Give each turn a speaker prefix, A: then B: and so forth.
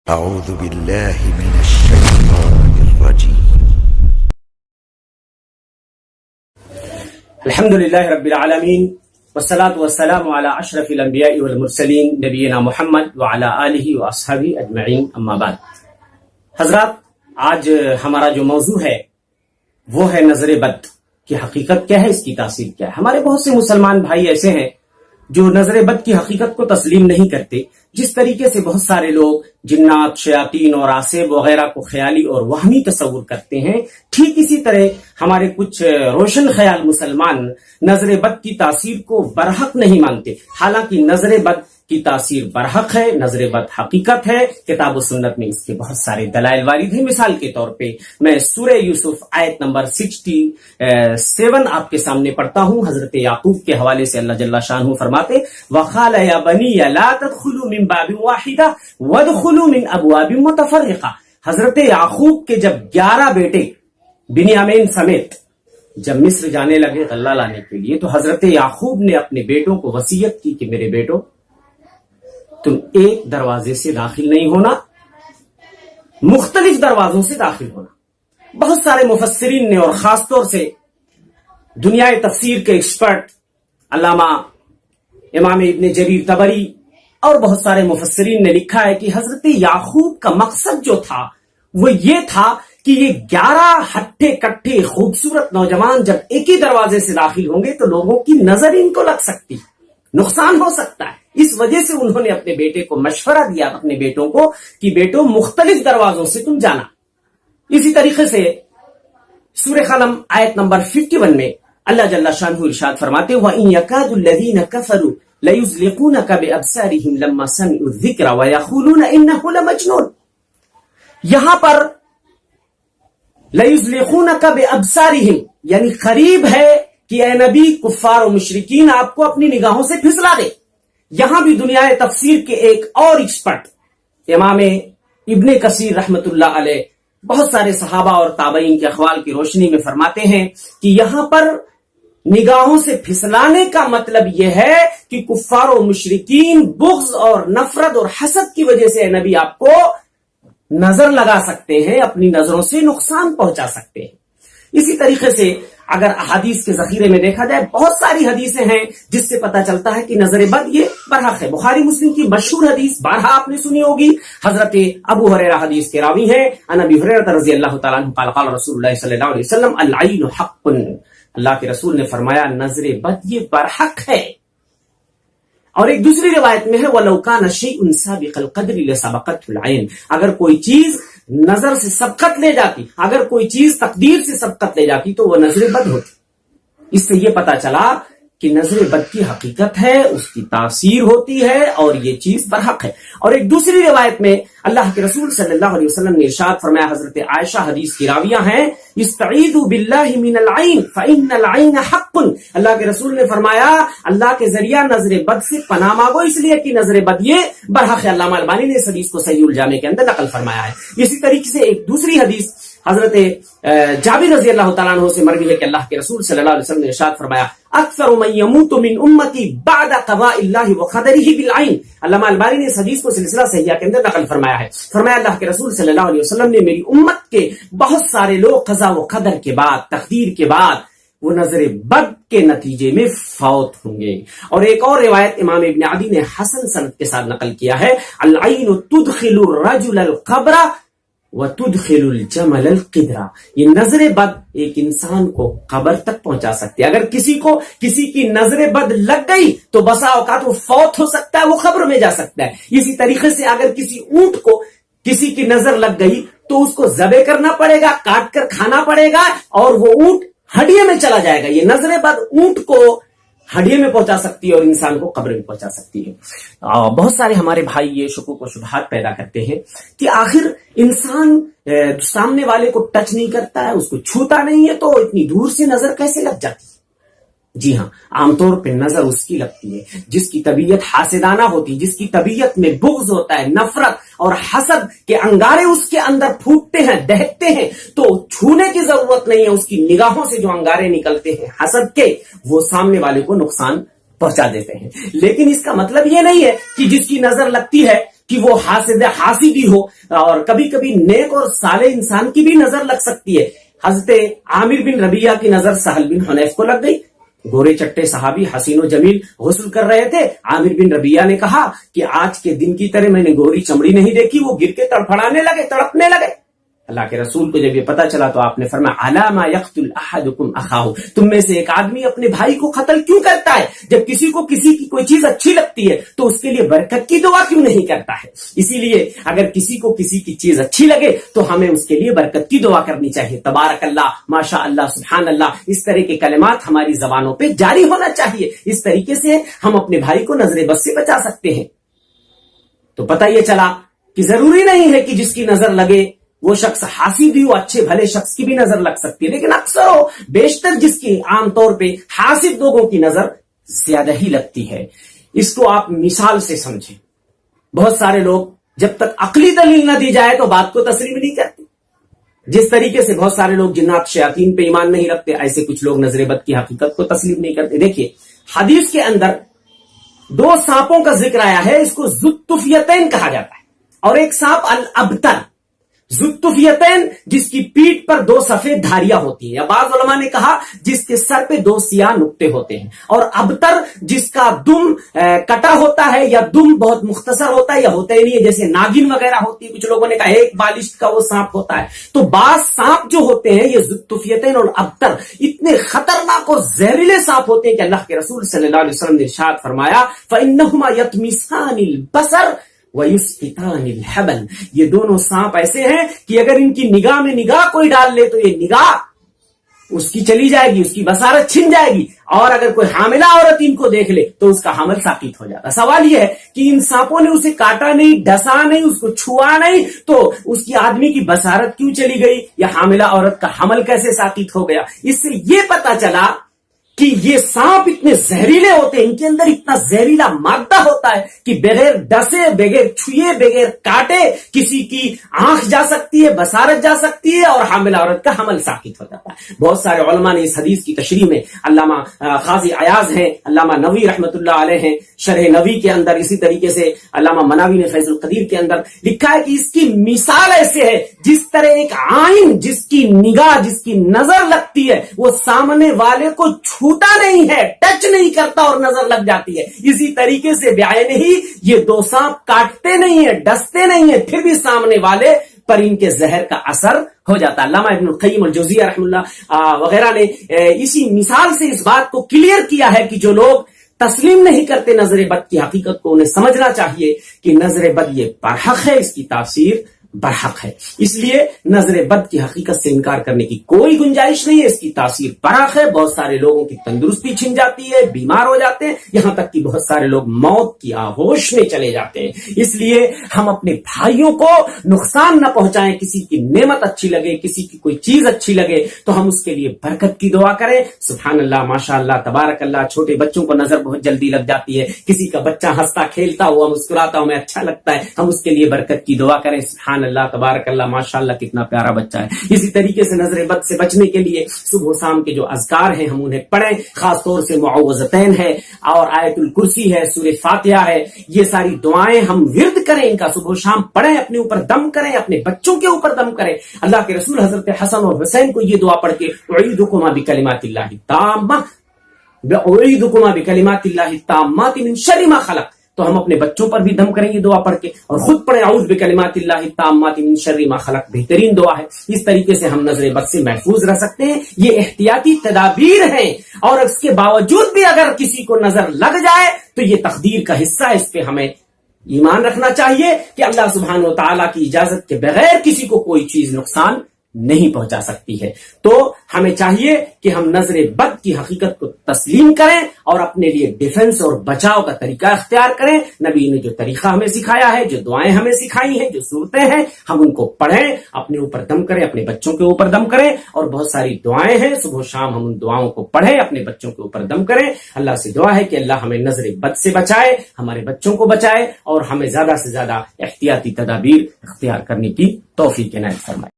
A: أعوذ بالله من الشيطان الرجيم.
B: الحمد لله رب العالمين والصلاة والسلام على أشرف الأنبياء والمرسلين نبینا محمد وعلى آلہ وأصحابہ اجمعین اما بعد. حضرات، آج ہمارا جو موضوع ہے وہ ہے نظر بد کی حقیقت کیا ہے، اس کی تاثیر کیا ہے. ہمارے بہت سے مسلمان بھائی ایسے ہیں جو نظر بد کی حقیقت کو تسلیم نہیں کرتے. جس طریقے سے بہت سارے لوگ جنات، شیاطین اور آسیب وغیرہ کو خیالی اور وہمی تصور کرتے ہیں، ٹھیک اسی طرح ہمارے کچھ روشن خیال مسلمان نظر بد کی تاثیر کو برحق نہیں مانتے. حالانکہ نظر بد کی تاثیر برحق ہے، نظر بد حقیقت ہے. کتاب و سنت میں اس کے بہت سارے دلائل وارد ہیں. مثال کے طور پہ میں سورہ یوسف آیت نمبر 67 آپ کے سامنے پڑھتا ہوں. حضرت یعقوب کے حوالے سے اللہ جل شانہ فرماتے وَقَالَ يَا بَنِيَّ لَا تَدْخُلُوا مِن بَابٍ وَاحِدٍ وَادْخُلُوا مِنْ أَبْوَابٍ مُتَفَرِّقَةٍ. حضرت یعقوب کے جب 11 بیٹے بنیامین سمیت جب مصر جانے لگے غلہ لانے کے لیے، تو حضرت یعقوب نے اپنے بیٹوں کو وصیت کی کہ میرے بیٹوں، تم ایک دروازے سے داخل نہیں ہونا، مختلف دروازوں سے داخل ہونا. بہت سارے مفسرین نے اور خاص طور سے دنیا تفسیر کے ایکسپرٹ علامہ امام ابن جریر طبری اور بہت سارے مفسرین نے لکھا ہے کہ حضرت یعقوب کا مقصد جو تھا وہ یہ تھا کہ یہ 11 ہٹھے کٹھے خوبصورت نوجوان جب ایک ہی دروازے سے داخل ہوں گے تو لوگوں کی نظر ان کو لگ سکتی، نقصان ہو سکتا ہے. اس وجہ سے انہوں نے اپنے بیٹے کو مشورہ دیا، اپنے بیٹوں کو، کہ بیٹوں مختلف دروازوں سے تم جانا. اسی طریقے سے سورہ قلم آیت نمبر 51 میں اللہ جل شانہ ارشاد فرماتے وَإِن يَكَادُ الَّذِينَ كَفَرُوا لَيُزْلِقُونَكَ بِأَبْصَارِهِمْ لَمَّا سَمِعُوا الذِّكْرَ وَيَقُولُونَ إِنَّهُ لَمَجْنُونٌ. یہاں پر لَيُزْلِقُونَكَ بِأَبْصَارِهِمْ یعنی قریب ہے کہ اے نبی کفار و مشرکین آپ کو اپنی نگاہوں سے پھسلا دے. یہاں بھی دنیا تفسیر کے ایک اور ایکسپرٹ امام ابن کثیر رحمت اللہ علیہ بہت سارے صحابہ اور تابعین کے اقوال کی روشنی میں فرماتے ہیں کہ یہاں پر نگاہوں سے پھسلانے کا مطلب یہ ہے کہ کفار و مشرکین بغض اور نفرت اور حسد کی وجہ سے نبی آپ کو نظر لگا سکتے ہیں، اپنی نظروں سے نقصان پہنچا سکتے ہیں. اسی طریقے سے اگر احادیث کے ذخیرے میں دیکھا جائے بہت ساری حدیثیں ہیں جس سے پتہ چلتا ہے کہ نظر بد یہ برحق ہے. بخاری مسلم کی مشہور حدیث بارہا آپ نے سنی ہوگی، حضرت ابو ہریرہ حدیث کے راوی ہیں. عن ابی ہریرہ رضی اللہ تعالیٰ عنہ قال قال رسول اللہ صلی اللہ علیہ وسلم العین حق. اللہ کے رسول نے فرمایا نظر بد یہ برحق ہے. اور ایک دوسری روایت میں ہے وَلَوْ كَانَ شَيْءٌ سَابِقَ الْقَدْرِ لَسَبَقَتْهُ الْعَيْنُ. اگر کوئی چیز نظر سے سبقت لے جاتی، اگر کوئی چیز تقدیر سے سبقت لے جاتی تو وہ نظر بد ہوتی. اس سے یہ پتا چلا کہ نظر بد کی حقیقت ہے، اس کی تاثیر ہوتی ہے اور یہ چیز برحق ہے. اور ایک دوسری روایت میں اللہ کے رسول صلی اللہ علیہ وسلم نے ارشاد فرمایا، حضرت عائشہ حدیث کی راویہ ہیں استعیذوا باللہ من العین فإن العین حق. اللہ کے رسول نے فرمایا اللہ کے ذریعہ نظر بد سے پناہ مانگو، اس لیے کہ نظر بد یہ برحق ہے. علامہ البانی نے اس حدیث کو صحیح الجامع کے اندر نقل فرمایا ہے. اسی طریقے سے ایک دوسری حدیث حضرت جابر رضی اللہ تعالیٰ عنہ سے مروی ہے کہ اللہ کے رسول صلی اللہ علیہ وسلم نے ارشاد فرمایا اکثر من یموت من امتی بعد قضاء اللہ وقدرہ بالعین. علامہ البانی نے اس حدیث کو سلسلہ صحیحہ کے اندر نقل فرمایا ہے. فرمایا اللہ کے رسول صلی اللہ علیہ وسلم نے میری امت کے بہت سارے لوگ قضاء و قدر کے بعد، تقدیر کے بعد وہ نظر بد کے نتیجے میں فوت ہوں گے. اور ایک اور روایت امام ابن عدی نے حسن سند کے ساتھ نقل کیا ہے العین تدخل الرجل القبر وَتُدْخِلُ الْجَمَلَ الْقِدْرَ. یہ نظر بد ایک انسان کو قبر تک پہنچا سکتی ہے. اگر کسی کی نظر بد لگ گئی تو بسا اوقات وہ فوت ہو سکتا ہے، وہ قبر میں جا سکتا ہے. اسی طریقے سے اگر کسی اونٹ کو کسی کی نظر لگ گئی تو اس کو ذبح کرنا پڑے گا، کاٹ کر کھانا پڑے گا اور وہ اونٹ ہڈیے میں چلا جائے گا. یہ نظر بد اونٹ کو ہڈیے میں پہنچا سکتی ہے اور انسان کو قبر میں پہنچا سکتی ہے. بہت سارے ہمارے بھائی یہ شکوک و شبہات پیدا کرتے ہیں کہ آخر انسان سامنے والے کو ٹچ نہیں کرتا ہے، اس کو چھوتا نہیں ہے تو اتنی دور سے نظر کیسے لگ جاتی ہے؟ جی ہاں، عام طور پہ نظر اس کی لگتی ہے جس کی طبیعت حاسدانہ ہوتی، جس کی طبیعت میں بغض ہوتا ہے، نفرت اور حسد کے انگارے اس کے اندر پھوٹتے ہیں، دہتے ہیں. تو چھونے کی ضرورت نہیں ہے، اس کی نگاہوں سے جو انگارے نکلتے ہیں حسد کے وہ سامنے والے کو نقصان پہنچا دیتے ہیں. لیکن اس کا مطلب یہ نہیں ہے کہ جس کی نظر لگتی ہے کہ وہ حاسدی ہو، اور کبھی کبھی نیک اور صالح انسان کی بھی نظر لگ سکتی ہے۔ حضرت عامر بن ربیعہ کی نظر سہل بن حنیف کو لگ گئی۔ گورے چٹے صحابی حسین و جمیل غسل کر رہے تھے، عامر بن ربیعہ نے کہا کہ آج کے دن کی طرح میں نے گوری چمڑی نہیں دیکھی۔ وہ گر کے تڑپڑانے لگے، تڑپنے لگے۔ اللہ کے رسول کو جب یہ پتا چلا تو آپ نے فرمایا الا ما یقتل احدکم اخاہ، تم میں سے ایک آدمی اپنے بھائی کو قتل کیوں کرتا ہے؟ جب کسی کو کسی کی کوئی چیز اچھی لگتی ہے تو اس کے لیے برکت کی دعا کیوں نہیں کرتا ہے؟ اسی لیے اگر کسی کو کسی کی چیز اچھی لگے تو ہمیں اس کے لیے برکت کی دعا کرنی چاہیے۔ تبارک اللہ، ماشاء اللہ، سبحان اللہ، اس طرح کے کلمات ہماری زبانوں پہ جاری ہونا چاہیے۔ اس طریقے سے ہم اپنے بھائی کو نظر بد سے بچا سکتے ہیں۔ تو پتہ یہ چلا کہ ضروری نہیں ہے کہ جس کی نظر لگے وہ شخص حاسد ہو، اچھے بھلے شخص کی بھی نظر لگ سکتی ہے، لیکن اکثر و بیشتر جس کی عام طور پہ حاسد لوگوں کی نظر زیادہ ہی لگتی ہے۔ اس کو آپ مثال سے سمجھیں۔ بہت سارے لوگ جب تک عقلی دلیل نہ دی جائے تو بات کو تسلیم نہیں کرتے۔ جس طریقے سے بہت سارے لوگ جنات شیاطین پہ ایمان نہیں رکھتے، ایسے کچھ لوگ نظر بد کی حقیقت کو تسلیم نہیں کرتے۔ دیکھیے حدیث کے اندر 2 سانپوں کا ذکر آیا ہے، اس کو ذوالطفیلین کہا جاتا ہے، اور ایک سانپ الابتر۔ ذوالطفیلین جس کی پیٹھ پر 2 سفید دھاریاں ہوتی ہیں، یا بعض علماء نے کہا جس کے سر پہ 2 سیاہ نقطے ہوتے ہیں، اور ابتر جس کا دم کٹا ہوتا ہے یا دم بہت مختصر ہوتا ہے یا ہوتا ہی نہیں ہے، جیسے ناگن وغیرہ ہوتی ہے۔ کچھ لوگوں نے کہا 1 بالشت کا وہ سانپ ہوتا ہے۔ تو بعض سانپ جو ہوتے ہیں یہ ذوالطفیلین اور ابتر اتنے خطرناک اور زہریلے سانپ ہوتے ہیں کہ اللہ کے رسول صلی اللہ علیہ وسلم نے ارشاد فرمایا فَإِنَّهُمَا يَطْمِسَانِ الْبَصَرَ وَيُسْقِطَانِ الْحَبَلَ، یہ دونوں سانپ ایسے ہیں کہ اگر ان کی نگاہ میں نگاہ کوئی ڈال لے تو یہ نگاہ اس کی چلی جائے گی، اس کی بصارت چھن جائے گی، اور اگر کوئی حاملہ عورت ان کو دیکھ لے تو اس کا حمل ساقط ہو جاتا۔ سوال یہ ہے کہ ان سانپوں نے اسے کاٹا نہیں، ڈسا نہیں، اس کو چھوا نہیں، تو اس کی آدمی کی بصارت کیوں چلی گئی یا حاملہ عورت کا حمل کیسے ساقط ہو گیا؟ اس سے یہ پتا چلا کہ یہ سانپ اتنے زہریلے ہوتے ہیں، ان کے اندر اتنا زہریلا مادہ ہوتا ہے کہ بغیر ڈسے، بغیر چھوئے، بغیر کاٹے کسی کی آنکھ جا سکتی ہے، بصارت جا سکتی ہے، اور حاملہ عورت کا حمل ساقط ہو جاتا ہے۔ بہت سارے علماء نے اس حدیث کی تشریح میں، علامہ قاضی عیاض ہیں، علامہ نووی رحمۃ اللہ علیہ ہیں شرح نووی کے اندر، اسی طریقے سے علامہ مناوی نے فیض القدیر کے اندر لکھا ہے کہ اس کی مثال ایسے ہے جس طرح ایک عائن جس کی نگاہ، جس کی نظر لگتی ہے، وہ سامنے والے کو چھوٹا نہیں ہے، ٹچ نہیں کرتا اور نظر لگ جاتی ہے، اسی طریقے سے بعین ہی یہ 2 سانپ کاٹتے نہیں ہیں، ڈستے نہیں ہیں، پھر بھی سامنے والے پر ان کے زہر کا اثر ہو جاتا ہے۔ علامہ ابن القیم الجوزیہ رحمہ اللہ وغیرہ نے اسی مثال سے اس بات کو کلیئر کیا ہے کہ جو لوگ تسلیم نہیں کرتے نظر بد کی حقیقت کو، انہیں سمجھنا چاہیے کہ نظر بد یہ برحق ہے، اس کی تاثیر برحق ہے، اس لیے نظر بد کی حقیقت سے انکار کرنے کی کوئی گنجائش نہیں ہے، اس کی تاثیر برحق ہے۔ بہت سارے لوگوں کی تندرستی چھن جاتی ہے، بیمار ہو جاتے ہیں، یہاں تک کہ بہت سارے لوگ موت کی آغوش میں چلے جاتے ہیں۔ اس لیے ہم اپنے بھائیوں کو نقصان نہ پہنچائیں، کسی کی نعمت اچھی لگے، کسی کی کوئی چیز اچھی لگے تو ہم اس کے لیے برکت کی دعا کریں۔ سبحان اللہ، ماشاء اللہ، تبارک اللہ۔ چھوٹے بچوں کو نظر بہت جلدی لگ جاتی ہے، کسی کا بچہ ہنستا کھیلتا ہوا مسکراتا ہمیں اچھا لگتا ہے، ہم اس کے لیے برکت کی دعا کریں۔ سبحان اللہ، تبارک اللہ، ماشاء اللہ، کتنا پیارا بچہ ہے۔ اسی طریقے سے نظر بد سے بچنے کے لیے صبح و شام کے جو اذکار ہیں ہم انہیں پڑھیں، خاص طور سے معوذتین ہے اور آیت الکرسی ہے، سورہ فاتحہ ہے، یہ ساری دعائیں ہم ورد کریں، ان کا صبح و شام پڑھیں، اپنے اوپر دم کریں، اپنے بچوں کے اوپر دم کریں۔ اللہ کے رسول حضرت حسن اور حسین کو یہ دعا پڑھ کے اعیذکما بکلمات اللہ التامہ، اعیذکما بکلمات اللہ التامات من شر ما خلق، تو ہم اپنے بچوں پر بھی دم کریں یہ دعا پڑھ کے، اور خود پڑھیں اعوذ بکلمات اللہ التامات من شر ما خلق، بہترین دعا ہے۔ اس طریقے سے ہم نظر بد سے محفوظ رہ سکتے ہیں۔ یہ احتیاطی تدابیر ہیں، اور اس کے باوجود بھی اگر کسی کو نظر لگ جائے تو یہ تقدیر کا حصہ ہے، اس پہ ہمیں ایمان رکھنا چاہیے کہ اللہ سبحانہ و تعالیٰ کی اجازت کے بغیر کسی کو کوئی چیز نقصان نہیں پہنچا سکتی ہے۔ تو ہمیں چاہیے کہ ہم نظر بد کی حقیقت کو تسلیم کریں اور اپنے لیے ڈیفنس اور بچاؤ کا طریقہ اختیار کریں۔ نبی نے جو طریقہ ہمیں سکھایا ہے، جو دعائیں ہمیں سکھائی ہیں، جو صورتیں ہیں، ہم ان کو پڑھیں، اپنے اوپر دم کریں، اپنے بچوں کے اوپر دم کریں، اور بہت ساری دعائیں ہیں، صبح و شام ہم ان دعاؤں کو پڑھیں، اپنے بچوں کے اوپر دم کریں۔ اللہ سے دعا ہے کہ اللہ ہمیں نظر بد سے بچائے، ہمارے بچوں کو بچائے، اور ہمیں زیادہ سے زیادہ احتیاطی تدابیر اختیار کرنے کی توفیق عنایت فرمائے۔